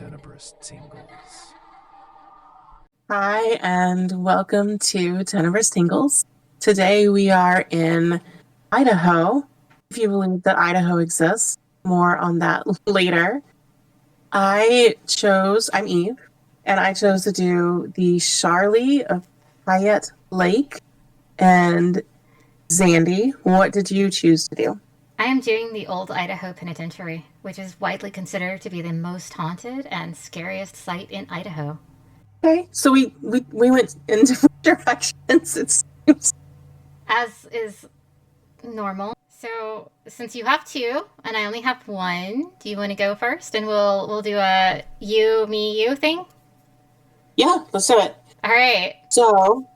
Tenebrous Tingles. Hi, and welcome to Tenebrous Tingles. Today we are in Idaho, if you believe that Idaho exists. More on that later. I'm Eve, and I chose to do the Sharlie of Payette Lake and Zandi. What did you choose to do? I am doing the Old Idaho Penitentiary, which is widely considered to be the most haunted and scariest site in Idaho. Okay, so we went in different directions. It seems. As is normal. So, since you have two and I only have one, do you want to go first and we'll do a you me you thing? Yeah, let's do it. All right. So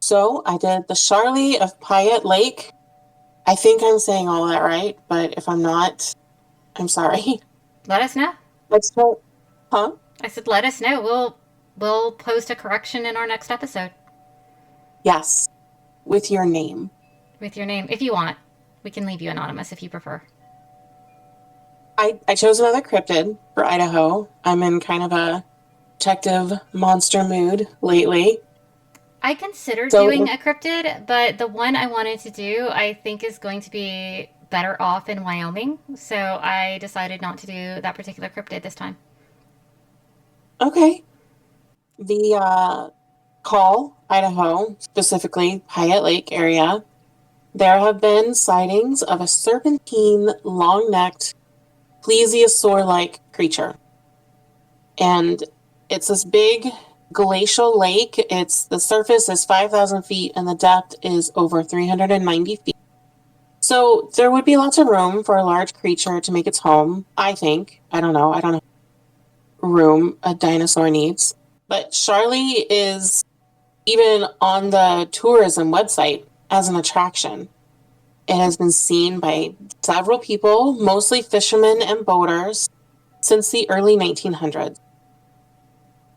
So I did the Sharlie of Payette Lake. I think I'm saying all that right, but if I'm not, I'm sorry. Let us know. Let's start. Huh? I said let us know. We'll post a correction in our next episode Yes, with your name. with your name if you want. We can leave you anonymous if you prefer. I chose another cryptid for Idaho. I'm in kind of a detective monster mood lately. I considered doing So, a cryptid, but the one I wanted to do, I think, is going to be better off in Wyoming. So I decided not to do that particular cryptid this time. okay. The Call, Idaho, specifically Payette Lake area, there have been sightings of a serpentine, long-necked, plesiosaur-like creature. And it's this big glacial lake. The surface is 5,000 feet and the depth is over 390 feet. So there would be lots of room for a large creature to make its home, I think. I don't know. I don't know room a dinosaur needs. But Sharlie is even on the tourism website as an attraction. It has been seen by several people, mostly fishermen and boaters, since the early 1900s.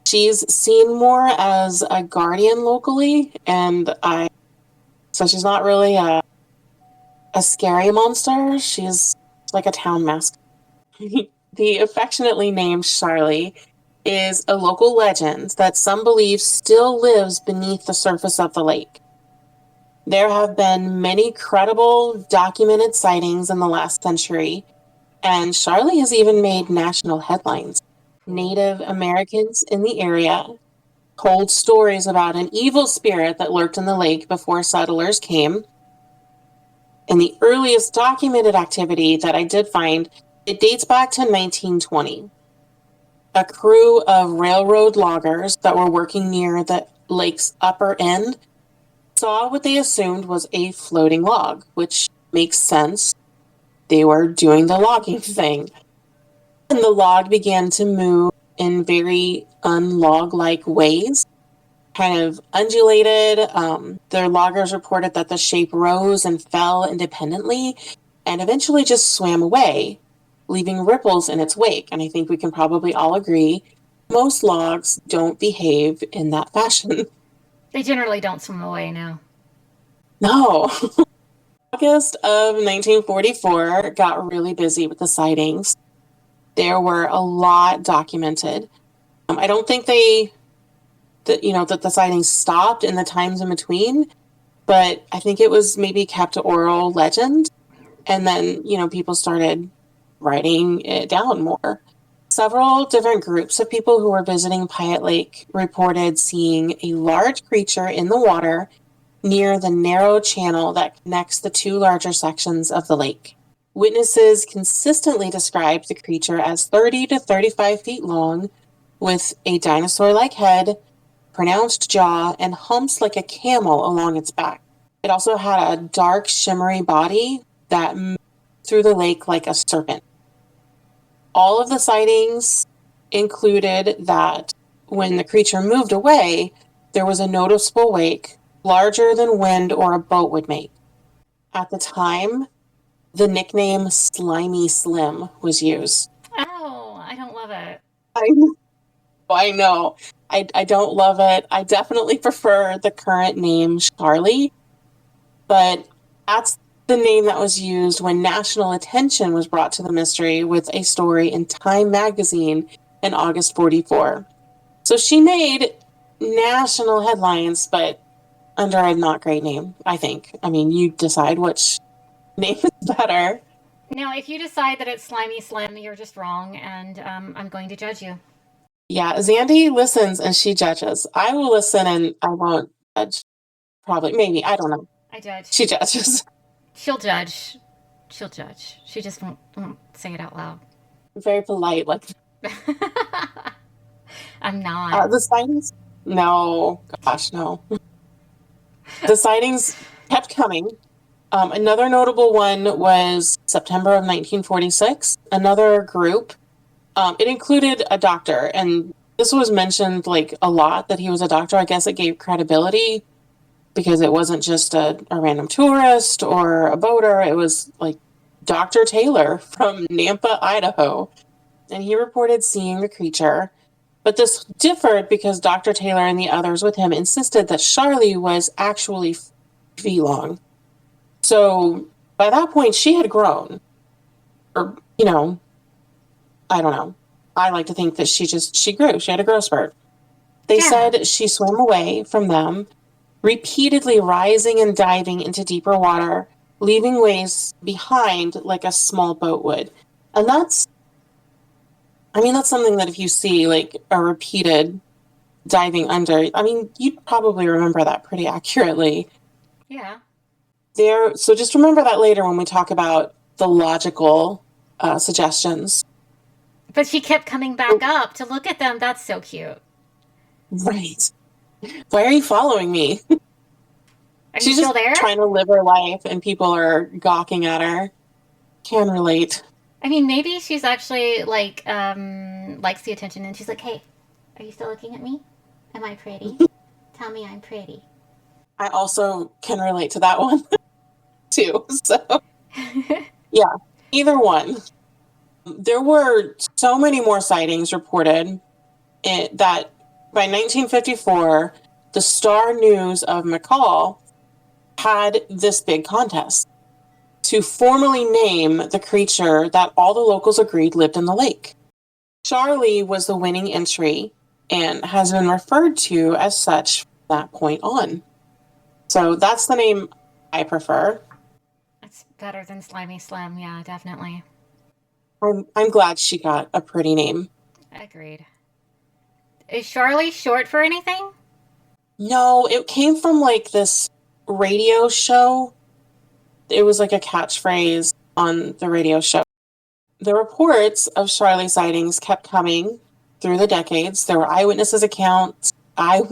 She's seen more as a guardian locally, so she's not really a scary monster. She's like a town mascot. The affectionately named Sharlie is a local legend that some believe still lives beneath the surface of the lake. There have been many credible documented sightings in the last century, and Sharlie has even made national headlines. Native Americans in the area told stories about an evil spirit that lurked in the lake before settlers came. And the earliest documented activity that I did find, it dates back to 1920. A crew of railroad loggers that were working near the lake's upper end saw what they assumed was a floating log, which makes sense. They were doing the logging thing. And the log began to move in very unlog-like ways, kind of undulated. Their loggers reported that the shape rose and fell independently and eventually just swam away, leaving ripples in its wake. And I think we can probably all agree most logs don't behave in that fashion. They generally don't swim away now. No. August of 1944 got really busy with the sightings. There were a lot documented. I don't think that the sightings stopped in the times in between, but I think it was maybe kept to oral legend. And then, people started writing it down more. Several different groups of people who were visiting Payette Lake reported seeing a large creature in the water near the narrow channel that connects the two larger sections of the lake. Witnesses consistently described the creature as 30 to 35 feet long, with a dinosaur-like head, pronounced jaw, and humps like a camel along its back. It also had a dark, shimmery body that moved through the lake like a serpent. All of the sightings included that when the creature moved away, there was a noticeable wake, larger than wind or a boat would make. At the time, the nickname Slimy Slim was used. Oh, I don't love it. I, I know. I don't love it. I definitely prefer the current name Sharlie, but that's the name that was used when national attention was brought to the mystery with a story in Time magazine in August 44. So she made national headlines, but under a not great name, I think. I mean, you decide which name is better. Now, if you decide that it's Slimy Slim, you're just wrong, and I'm going to judge you. Yeah, Zandi listens and she judges. I will listen and I won't judge. Probably, maybe, I don't know. I judge. She judges. She'll judge. She'll judge. She just won't say it out loud. Very polite, like. I'm not. The sightings? No, gosh, no. The sightings kept coming. Another notable one was September of 1946. Another group. It included a doctor, and this was mentioned like a lot that he was a doctor. I guess it gave credibility because it wasn't just a random tourist or a boater. It was like Dr. Taylor from Nampa, Idaho, and he reported seeing the creature. But this differed because Dr. Taylor and the others with him insisted that Sharlie was actually feet long. So by that point, she had grown. Or, I don't know. I like to think that she grew. She had a growth spurt. They said she swam away from them, repeatedly rising and diving into deeper water, leaving waves behind like a small boat would. And that's something that if you see like a repeated diving under, you'd probably remember that pretty accurately. Yeah. So just remember that later when we talk about the logical suggestions. But she kept coming back up to look at them. That's so cute. Right. Why are you following me? She's still there? Trying to live her life and people are gawking at her. Can relate. I mean, maybe she's actually like likes the attention and she's like, hey, are you still looking at me? Am I pretty? Tell me I'm pretty. I also can relate to that one too. So yeah, either one. There were so many more sightings reported that by 1954, the Star News of McCall had this big contest to formally name the creature that all the locals agreed lived in the lake. Sharlie was the winning entry and has been referred to as such from that point on. So that's the name I prefer. It's better than Slimy Slim, yeah, definitely. I'm glad she got a pretty name. Agreed. Is Sharlie short for anything? No, it came from like this radio show. It was like a catchphrase on the radio show. The reports of Sharlie sightings kept coming through the decades. There were eyewitness accounts, and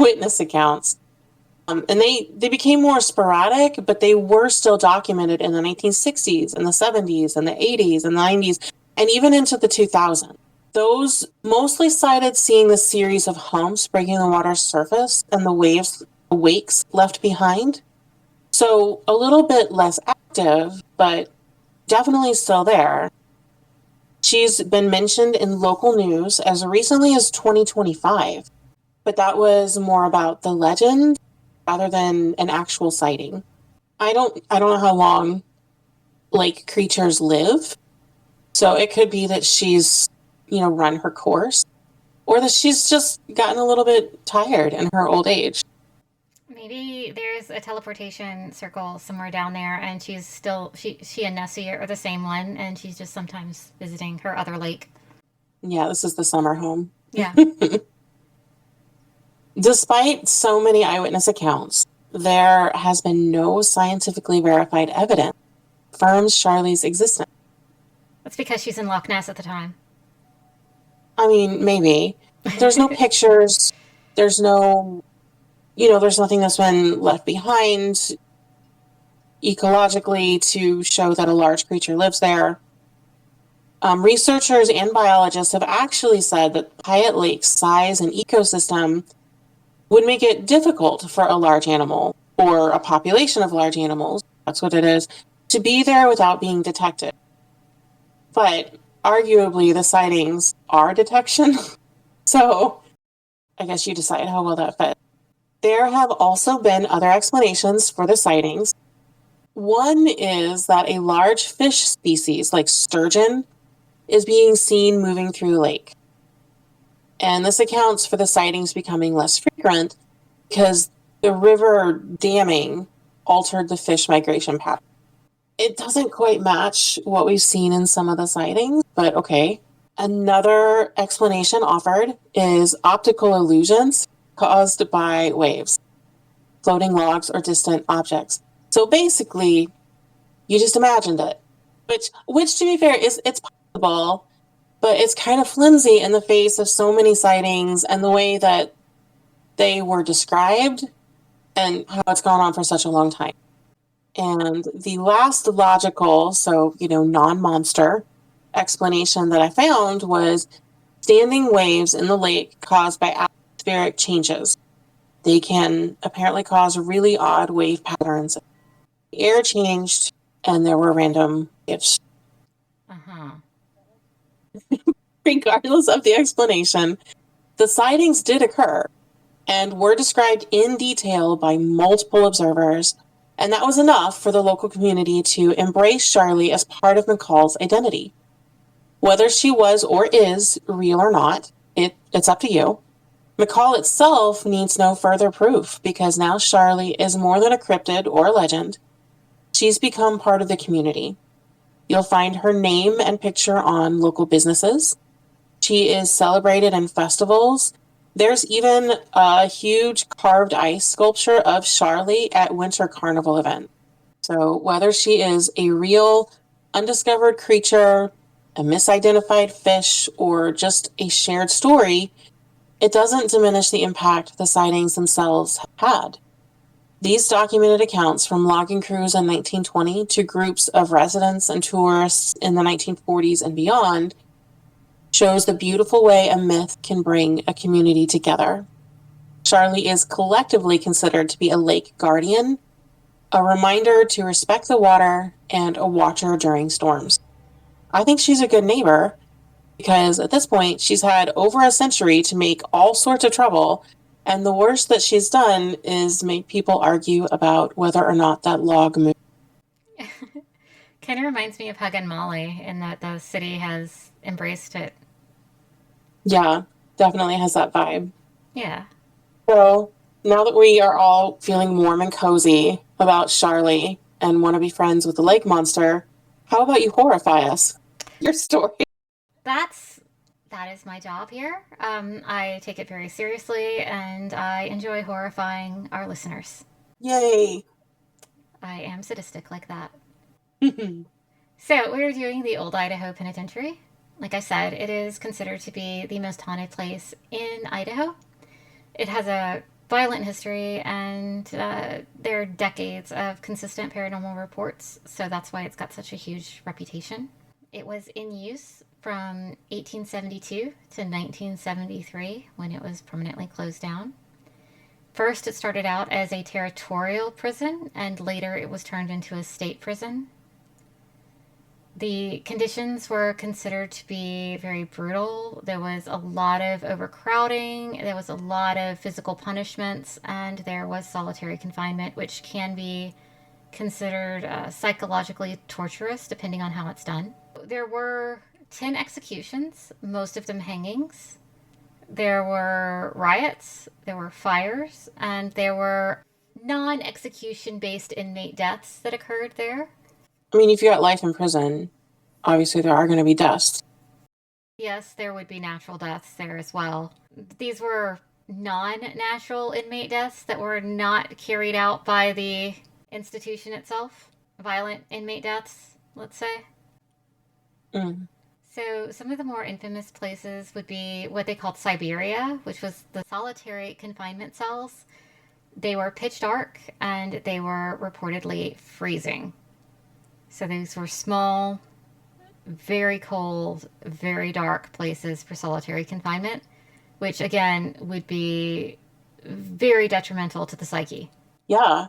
they became more sporadic, but they were still documented in the 1960s and the 70s and the 80s and the 90s, and even into the 2000s. Those mostly cited seeing the series of humps breaking the water's surface and the wakes left behind. So a little bit less active, but definitely still there. She's been mentioned in local news as recently as 2025, but that was more about the legend rather than an actual sighting. I don't know how long lake creatures live, so it could be that she's, run her course, or that she's just gotten a little bit tired in her old age. Maybe there's a teleportation circle somewhere down there, and she's still she and Nessie are the same one, and she's just sometimes visiting her other lake. Yeah, this is the summer home. Yeah. Despite so many eyewitness accounts, there has been no scientifically verified evidence that confirms Sharlie's existence. That's because she's in Loch Ness at the time. I mean, maybe. There's no pictures. There's no, there's nothing that's been left behind ecologically to show that a large creature lives there. Researchers and biologists have actually said that Payette Lake's size and ecosystem would make it difficult for a large animal or a population of large animals, that's what it is, to be there without being detected. But arguably the sightings are detection, so I guess you decide how well that fits. There have also been other explanations for the sightings. One is that a large fish species like sturgeon is being seen moving through the lake. And this accounts for the sightings becoming less frequent because the river damming altered the fish migration pattern. It doesn't quite match what we've seen in some of the sightings, but okay. Another explanation offered is optical illusions caused by waves, floating logs, or distant objects. So basically, you just imagined it, which to be fair, it's possible, but it's kind of flimsy in the face of so many sightings and the way that they were described and how it's gone on for such a long time. And the last logical, so, non-monster explanation that I found was standing waves in the lake caused by atmospheric changes. They can apparently cause really odd wave patterns. The air changed and there were random waves. Uh-huh. Regardless of the explanation, the sightings did occur and were described in detail by multiple observers, and that was enough for the local community to embrace Sharlie as part of McCall's identity. Whether she was or is real or not, it's up to you. McCall itself needs no further proof because now Sharlie is more than a cryptid or a legend. She's become part of the community. You'll find her name and picture on local businesses. She is celebrated in festivals. There's even a huge carved ice sculpture of Sharlie at winter carnival events. So whether she is a real undiscovered creature, a misidentified fish, or just a shared story, it doesn't diminish the impact the sightings themselves have had. These documented accounts from logging crews in 1920 to groups of residents and tourists in the 1940s and beyond shows the beautiful way a myth can bring a community together. Sharlie is collectively considered to be a lake guardian, a reminder to respect the water, and a watcher during storms. I think she's a good neighbor because at this point she's had over a century to make all sorts of trouble, and the worst that she's done is make people argue about whether or not that log moved. Kind of reminds me of Hug and Molly in that the city has embraced it. Yeah, definitely has that vibe. Yeah. So now that we are all feeling warm and cozy about Sharlie and want to be friends with the lake monster, how about you horrify us? Your story. That is my job here. I take it very seriously, and I enjoy horrifying our listeners. Yay. I am sadistic like that. So we're doing the Old Idaho Penitentiary. Like I said, it is considered to be the most haunted place in Idaho. It has a violent history, and there are decades of consistent paranormal reports, so that's why it's got such a huge reputation. It was in use from 1872 to 1973 when it was permanently closed down. First, it started out as a territorial prison, and later it was turned into a state prison. The conditions were considered to be very brutal. There was a lot of overcrowding, there was a lot of physical punishments, and there was solitary confinement, which can be considered psychologically torturous depending on how it's done. There were 10 executions, most of them hangings. There were riots, there were fires, and there were non-execution based inmate deaths that occurred there. I mean, if you got life in prison, obviously there are going to be deaths. Yes, there would be natural deaths there as well. These were non-natural inmate deaths that were not carried out by the institution itself. Violent inmate deaths, let's say. Mm. So some of the more infamous places would be what they called Siberia, which was the solitary confinement cells. They were pitch dark, and they were reportedly freezing. So these were small, very cold, very dark places for solitary confinement, which again would be very detrimental to the psyche. Yeah.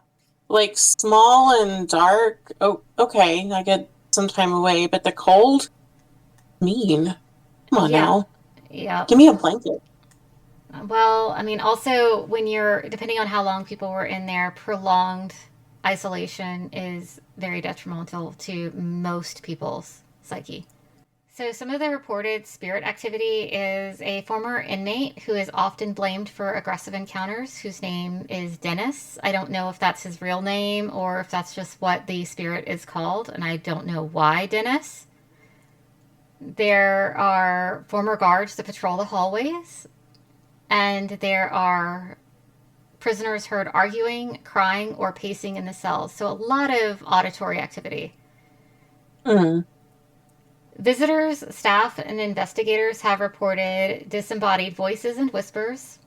Like small and dark. Oh, okay. I get some time away, but the cold? Mean. Come on now. Yeah. Give me a blanket. Well, I mean, also when depending on how long people were in there, prolonged isolation is very detrimental to most people's psyche. So, some of the reported spirit activity is a former inmate who is often blamed for aggressive encounters, whose name is Dennis. I don't know if that's his real name or if that's just what the spirit is called, and I don't know why Dennis. There are former guards that patrol the hallways, and there are prisoners heard arguing, crying, or pacing in the cells. So, a lot of auditory activity. Mm. Visitors, staff, and investigators have reported disembodied voices and whispers,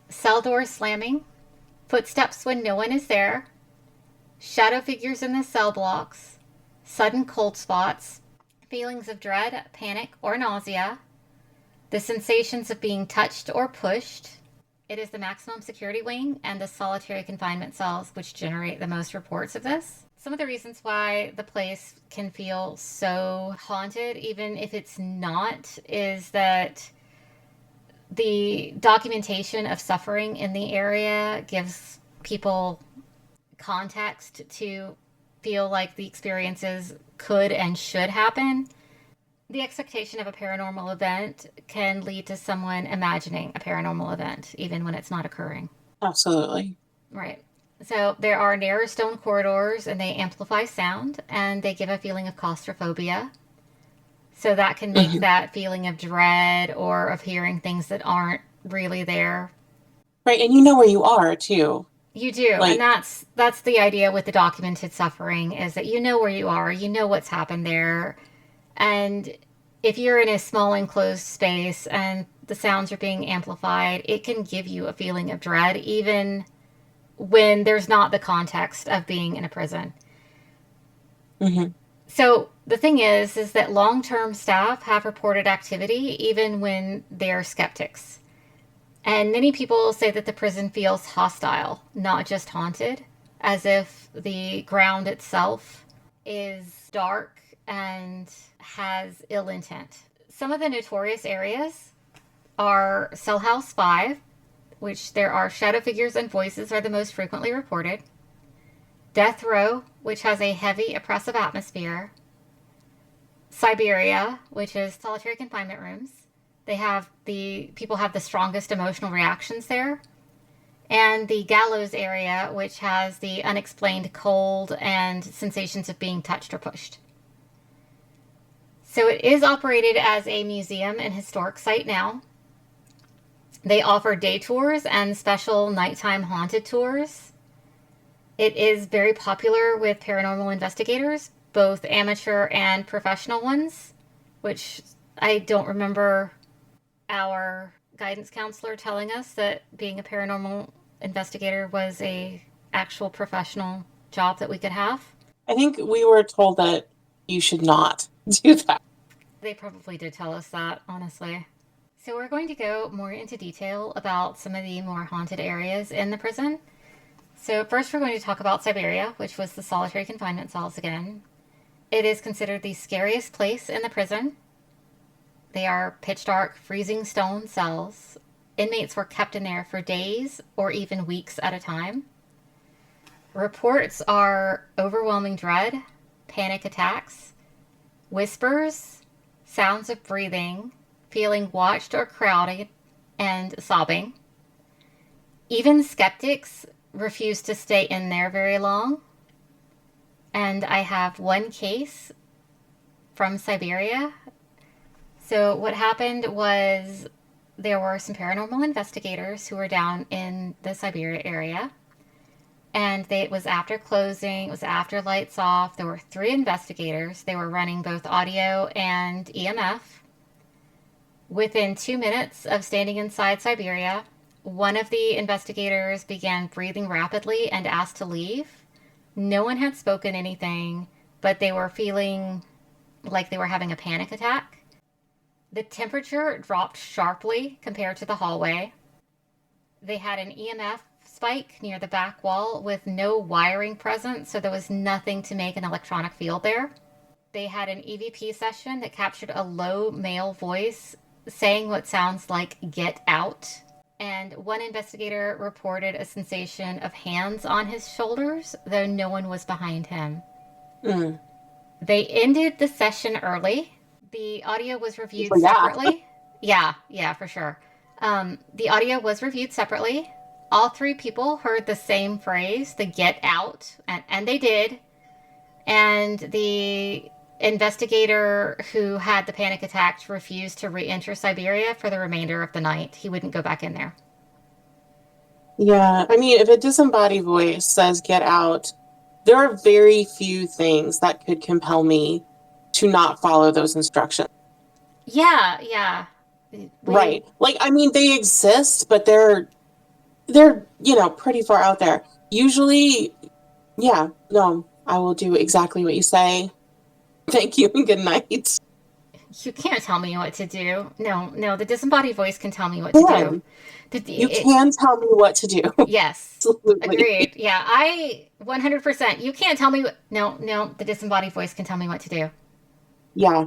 cell doors slamming, footsteps when no one is there, shadow figures in the cell blocks, sudden cold spots, feelings of dread, panic, or nausea, the sensations of being touched or pushed. It is the maximum security wing and the solitary confinement cells which generate the most reports of this. Some of the reasons why the place can feel so haunted, even if it's not, is that the documentation of suffering in the area gives people context to feel like the experiences could and should happen. The expectation of a paranormal event can lead to someone imagining a paranormal event, even when it's not occurring. Absolutely. Right. So there are narrow stone corridors and they amplify sound and they give a feeling of claustrophobia. So that can make that feeling of dread or of hearing things that aren't really there. Right, and you know where you are too. You do, and that's the idea with the documented suffering, is that you know where you are, you know what's happened there, and if you're in a small enclosed space and the sounds are being amplified, it can give you a feeling of dread, even when there's not the context of being in a prison. Mm-hmm. So the thing is that long-term staff have reported activity even when they're skeptics. And many people say that the prison feels hostile, not just haunted, as if the ground itself is dark and has ill intent. Some of the notorious areas are Cell House 5, which there are shadow figures and voices are the most frequently reported. Death Row, which has a heavy, oppressive atmosphere. Siberia, which is solitary confinement rooms. People have the strongest emotional reactions there. And the Gallows area, which has the unexplained cold and sensations of being touched or pushed. So it is operated as a museum and historic site now. They offer day tours and special nighttime haunted tours. It is very popular with paranormal investigators, both amateur and professional ones, which I don't remember our guidance counselor telling us that being a paranormal investigator was a actual professional job that we could have. I think we were told that you should not do that. They probably did tell us that, honestly. So we're going to go more into detail about some of the more haunted areas in the prison. So first we're going to talk about Siberia, which was the solitary confinement cells again. It is considered the scariest place in the prison. They are pitch dark, freezing stone cells. Inmates were kept in there for days or even weeks at a time. Reports are overwhelming dread, panic attacks, whispers, sounds of breathing, feeling watched or crowded, and sobbing. Even skeptics refuse to stay in there very long. And I have one case from Siberia. So what happened was there were some paranormal investigators who were down in the Siberia area. And it was after closing, it was after lights off. There were 3 investigators. They were running both audio and EMF. Within 2 minutes of standing inside Siberia, one of the investigators began breathing rapidly and asked to leave. No one had spoken anything, but they were feeling like they were having a panic attack. The temperature dropped sharply compared to the hallway. They had an EMF spike near the back wall with no wiring present, so there was nothing to make an electronic field there. They had an EVP session that captured a low male voice saying what sounds like "get out." And one investigator reported a sensation of hands on his shoulders, though no one was behind him. Mm. They ended the session early The audio was reviewed Well, yeah. separately. Yeah, for sure. The audio was reviewed separately. All three people heard the same phrase, the get out, and they did. And the investigator who had the panic attack refused to re enter Siberia for the remainder of the night. He wouldn't go back in there. Yeah. I mean, if a disembodied voice says get out, there are very few things that could compel me to not follow those instructions. Yeah. We, Right. Like, I mean, they exist, but they're pretty far out there. Usually, yeah, no, I will do exactly what you say. Thank you and good night. you can't tell me what to do. No, the disembodied voice can tell me what to do. Can. You can tell me what to do. Yes, Absolutely. agreed. Yeah, I 100%. You can't tell me. No, the disembodied voice can tell me what to do. Yeah.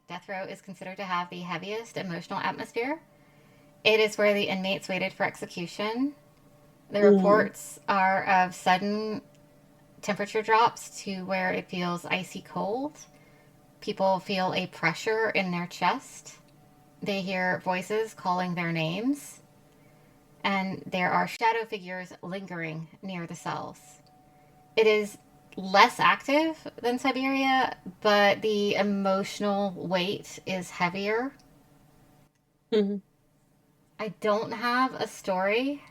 Death row is considered to have the heaviest emotional atmosphere. It is where the inmates waited for execution. The Mm. reports are of sudden temperature drops to where it feels icy cold. People feel a pressure in their chest. They hear voices calling their names. And there are shadow figures lingering near the cells. It is less active than Siberia, but the emotional weight is heavier. Mhm. I don't have a story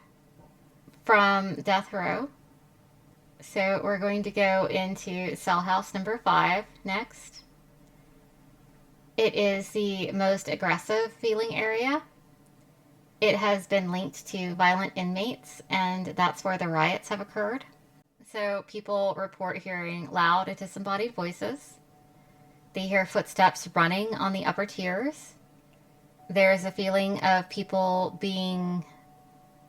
from Death Row, so we're going to go into cell house number 5 next. It is the most aggressive feeling area. It has been linked to violent inmates, and that's where the riots have occurred. So people report hearing loud, disembodied voices. They hear footsteps running on the upper tiers. There's a feeling of people being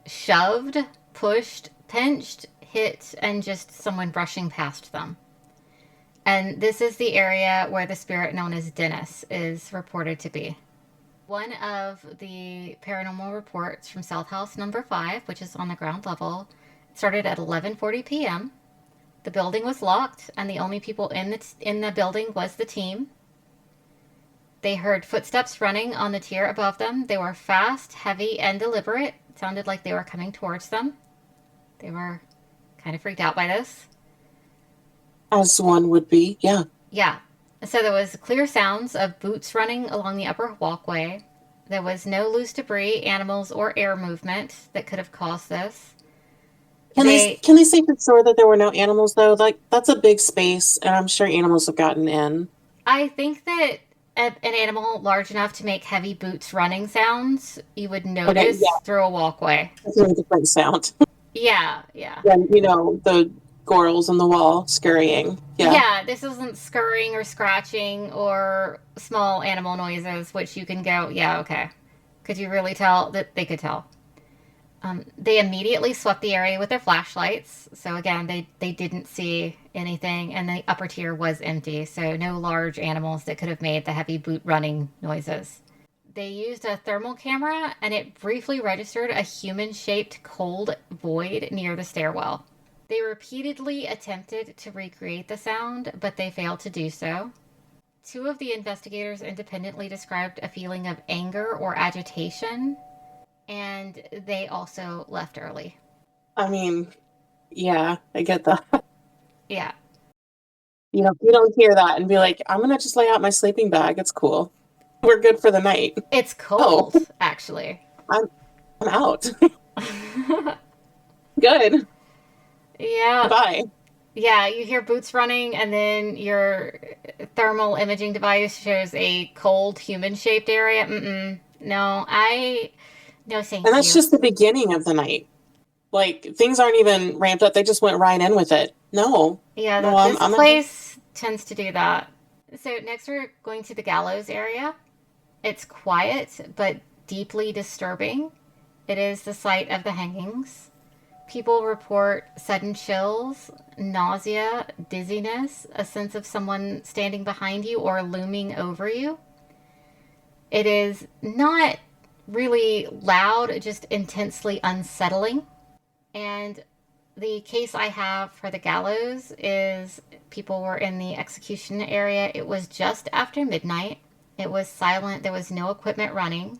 shoved, pushed, pinched, hit, and just someone brushing past them. And this is the area where the spirit known as Dennis is reported to be. One of the paranormal reports from South House number 5, which is on the ground level, started at 11:40 p.m. The building was locked, and the only people in the building was the team. They heard footsteps running on the tier above them. They were fast, heavy, and deliberate. It sounded like they were coming towards them. They were kind of freaked out by this. As one would be. Yeah. Yeah. So there was clear sounds of boots running along the upper walkway. There was no loose debris, animals, or air movement that could have caused this. Can they say for sure that there were no animals though? Like that's a big space, and I'm sure animals have gotten in. I think that an animal large enough to make heavy boots running sounds you would Okay, notice yeah, through a walkway. that's a different sound. Yeah. Than, the squirrels on the wall scurrying. Yeah. Yeah, this isn't scurrying or scratching or small animal noises, which you can go, yeah, okay. Could you really tell that they could tell? They immediately swept the area with their flashlights. So again, they didn't see anything, and the upper tier was empty. So no large animals that could have made the heavy boot running noises. They used a thermal camera, and it briefly registered a human-shaped cold void near the stairwell. They repeatedly attempted to recreate the sound, but they failed to do so. Two of the investigators independently described a feeling of anger or agitation, and they also left early. I mean, yeah, I get that. Yeah, You don't hear that and be like, I'm gonna just lay out my sleeping bag. It's cool. We're good for the night. it's Oh, cold, actually. I'm I'm out. Good. Yeah, Bye. yeah, you hear boots running, and then your thermal imaging device shows a cold human shaped area. No, no, And thank that's you. just the beginning of the night. Like things aren't even ramped up. They just went right in with it. No. Yeah, No, this I'm out. place tends to do that. So next we're going to the gallows area. It's quiet but deeply disturbing. It is the site of the hangings. People report sudden chills, nausea, dizziness, a sense of someone standing behind you or looming over you. It is not really loud, just intensely unsettling. And The case I have for the gallows is people were in the execution area. It was just after midnight. It was silent. There was no equipment running.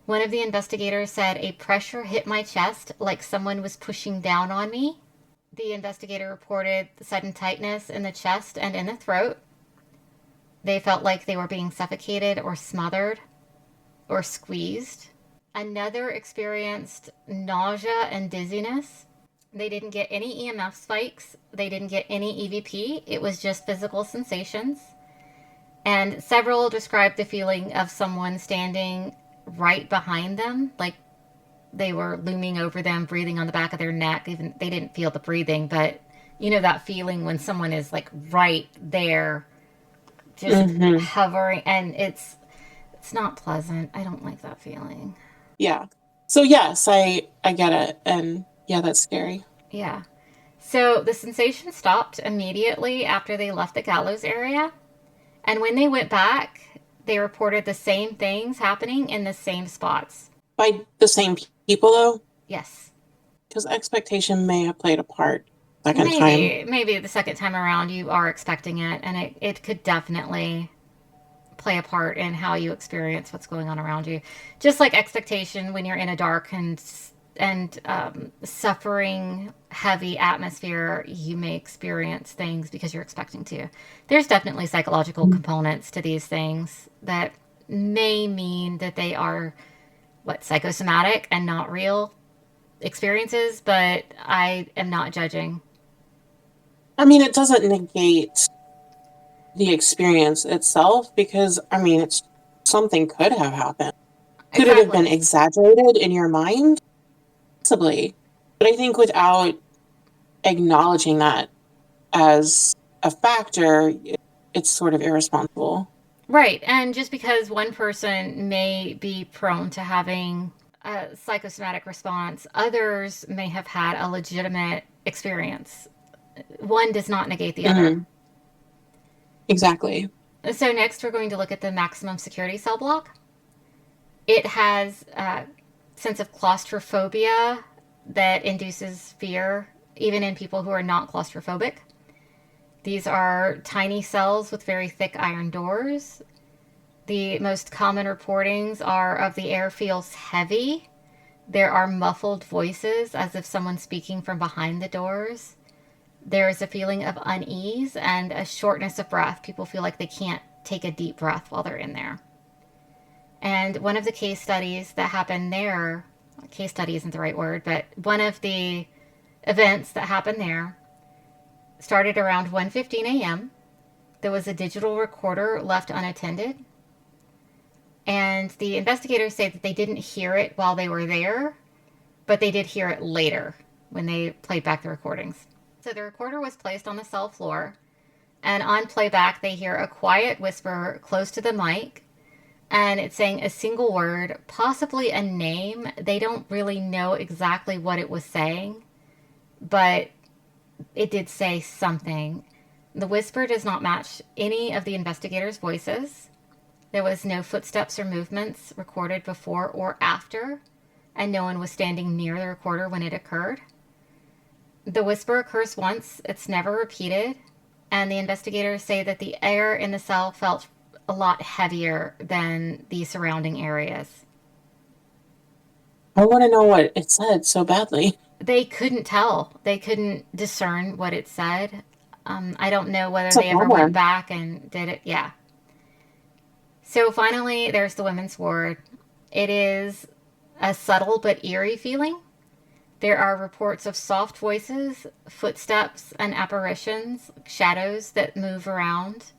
One of the investigators said a pressure hit my chest like someone was pushing down on me. The investigator reported sudden tightness in the chest and in the throat. They felt like they were being suffocated or smothered or squeezed. Another experienced nausea and dizziness. They didn't get any EMF spikes. They didn't get any EVP. It was just physical sensations. And several described the feeling of someone standing right behind them, like they were looming over them, breathing on the back of their neck. Even they didn't feel the breathing, but you know that feeling when someone is like right there, just hovering, and it's not pleasant. I don't like that feeling. Yeah. So yes, I get it, and yeah, that's scary. Yeah. So the sensation stopped immediately after they left the gallows area, and when they went back, they reported the same things happening in the same spots. By the same people, though? Yes. Because expectation may have played a part second time. Maybe the second time around you are expecting it, and it could definitely play a part in how you experience what's going on around you. Just like expectation when you're in a dark and suffering heavy atmosphere, you may experience things because you're expecting to. There's definitely psychological components to these things that may mean that they are psychosomatic and not real experiences, but I am not judging. I mean, it doesn't negate the experience itself because, I mean, it's something could have happened. Could it have been exaggerated in your mind? Possibly. But I think without acknowledging that as a factor, it's sort of irresponsible. Right. And just because one person may be prone to having a psychosomatic response, others may have had a legitimate experience. One does not negate the other. Exactly. So next we're going to look at the maximum security cell block. It has a sense of claustrophobia that induces fear even in people who are not claustrophobic. These are tiny cells with very thick iron doors. The most common reportings are of the air feels heavy. There are muffled voices as if someone's speaking from behind the doors. There is a feeling of unease and a shortness of breath. People feel like they can't take a deep breath while they're in there. And one of the case studies that happened there, case study isn't the right word, but one of the events that happened there started around 1:15 a.m. There was a digital recorder left unattended. And the investigators say that they didn't hear it while they were there, but they did hear it later when they played back the recordings. So the recorder was placed on the cell floor, and on playback they hear a quiet whisper close to the mic, and it's saying a single word, possibly a name. They don't really know exactly what it was saying, but it did say something. The whisper does not match any of the investigators' voices. There was no footsteps or movements recorded before or after, and no one was standing near the recorder when it occurred. The whisper occurs once, it's never repeated, and the investigators say that the air in the cell felt a lot heavier than the surrounding areas. I want to know what it said so badly. They couldn't tell. They couldn't discern what it said. I don't know whether they ever went back and did it. Yeah. So finally, there's the women's ward. It is a subtle but eerie feeling. There are reports of soft voices, footsteps, and apparitions, shadows that move around.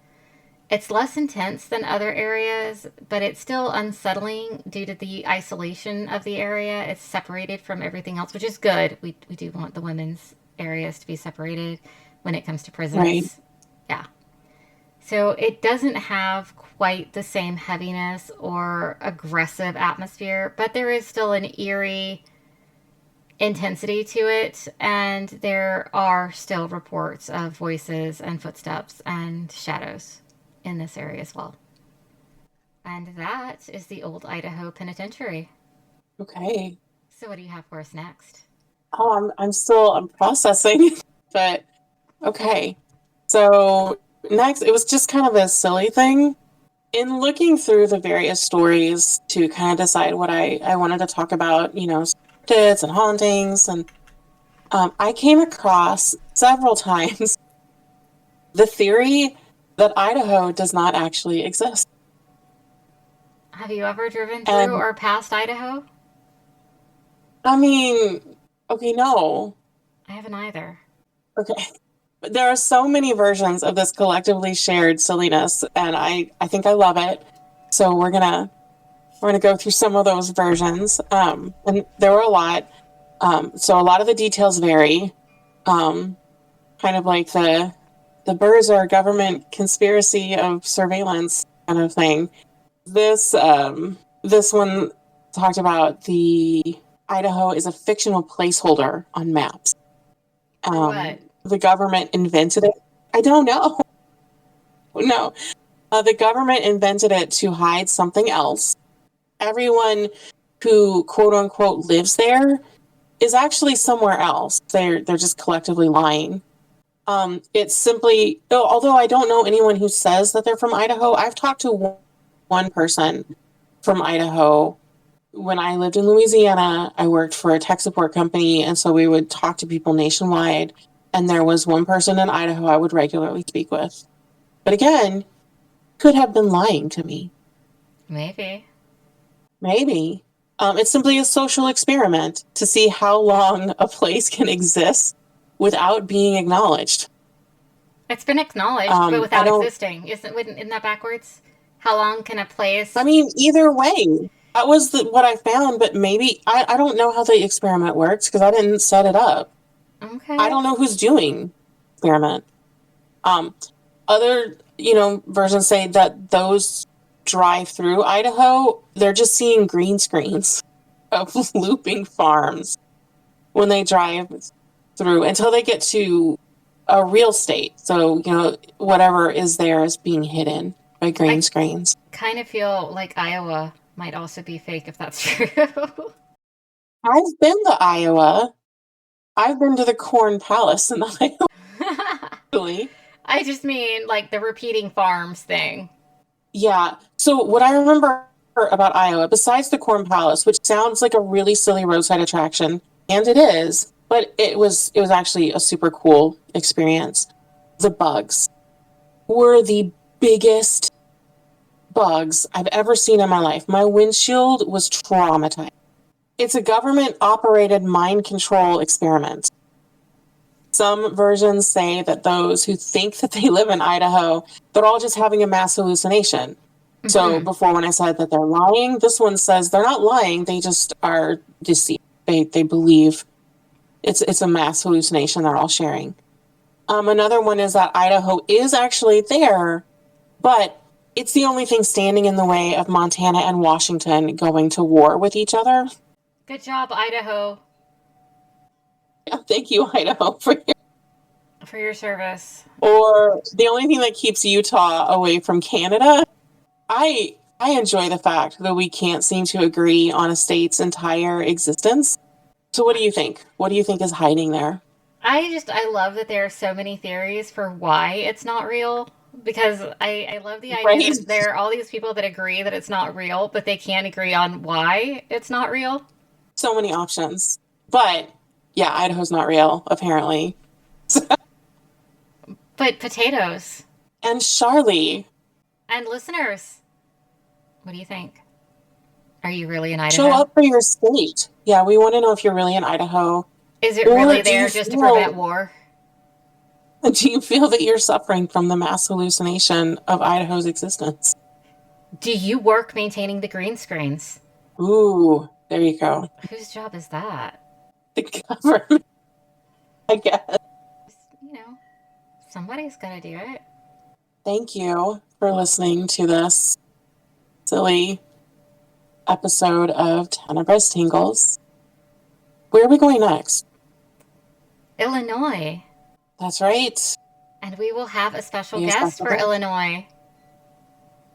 It's less intense than other areas, but it's still unsettling due to the isolation of the area. It's separated from everything else, which is good. We do want the women's areas to be separated when it comes to prisons. Right. Yeah. So it doesn't have quite the same heaviness or aggressive atmosphere, but there is still an eerie intensity to it, and there are still reports of voices and footsteps and shadows in this area as well. And that is the Old Idaho Penitentiary. Okay. So what do you have for us next? I'm processing, but okay. So next, it was just kind of a silly thing. In looking through the various stories to kind of decide what I wanted to talk about, cryptids and hauntings, and I came across several times the theory that Idaho does not actually exist. Have you ever driven through And or past Idaho? I mean, okay, no. I haven't either. Okay. But there are so many versions of this collectively shared silliness, and I think I love it. So we're gonna go through some of those versions. And there were a lot. So a lot of the details vary. Um, Kind of like the birds are a government conspiracy of surveillance kind of thing. This one talked about the Idaho is a fictional placeholder on maps. For what? The government invented it. I don't know. No, the government invented it to hide something else. Everyone who quote unquote lives there is actually somewhere else. They're just collectively lying. It's simply, although I don't know anyone who says that they're from Idaho, I've talked to one person from Idaho. When I lived in Louisiana, I worked for a tech support company, and so we would talk to people nationwide. And there was one person in Idaho I would regularly speak with. But again, could have been lying to me. Maybe. Maybe. It's simply a social experiment to see how long a place can exist without being acknowledged. It's been acknowledged, but I without don't, existing. Isn't that backwards? How long can a I place? mean, either way, that was what I found, but maybe, I don't know how the experiment works because I didn't set it up. I Okay. don't know who's doing the experiment. Um, Other, versions say that those drive through Idaho, they're just seeing green screens of looping farms when they drive through until they get to a real state. So, whatever is there is being hidden by green I screens. kind of feel like Iowa might also be fake if that's true. I've been to Iowa. I've been to the Corn Palace in Iowa, actually. I just mean like the repeating farms thing. Yeah. So what I remember about Iowa, besides the Corn Palace, which sounds like a really silly roadside attraction, and it is, but it was actually a super cool experience. The bugs were the biggest bugs I've ever seen in my life. My windshield was traumatized. It's a government operated mind control experiment. Some versions say that those who think that they live in Idaho, they're all just having a mass hallucination. So Mm-hmm. before when I said that they're lying, this one says they're not lying, they just are deceived. They believe it's a mass hallucination they're all sharing. Another one is that Idaho is actually there, but it's the only thing standing in the way of Montana and Washington going to war with each other. Good job, Idaho, Yeah, thank you, Idaho, for your. for your service. Or the only thing that keeps Utah away from Canada. I enjoy the fact that we can't seem to agree on a state's entire existence. So what do you think? What do you think is hiding there? I love that there are so many theories for why it's not real. Because I love the idea Right? that there are all these people that agree that it's not real, but they can't agree on why it's not real. So many options. But yeah, Idaho's not real, apparently. But potatoes And Sharlie, and listeners, what do you think? Are you really in show Idaho? up for your state. Yeah, we want to know if you're really in Idaho. Is it Or really there just to prevent war? do you feel that you're suffering from the mass hallucination of Idaho's existence? Do you work maintaining the green screens? Ooh, there you go. Whose job is that? The government, I guess. You know, somebody's gonna do it. Thank you for listening to this silly episode of Tenebrous Tingles. Where are we going next? Illinois. That's right. And we will have a special Be a guest special for guest. Illinois.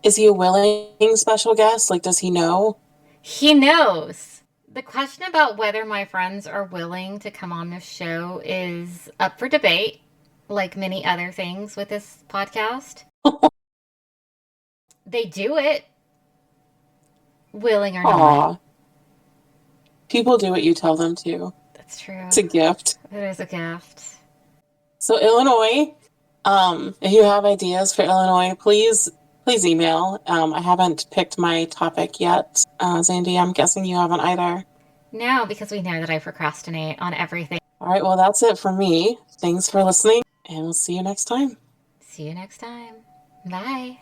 Is he a willing special guest? Like, does he know? He knows The question about whether my friends are willing to come on this show is up for debate, like many other things with this podcast. They do it, willing or not. Aw. People do what you tell them to. That's true. It's a gift. It is a gift. So Illinois, if you have ideas for Illinois, please email. I haven't picked my topic yet. Zandi, I'm guessing you haven't either. No, because we know that I procrastinate on everything. All right, well, that's it for me. Thanks for listening, and we'll see you next time. See you next time. Bye.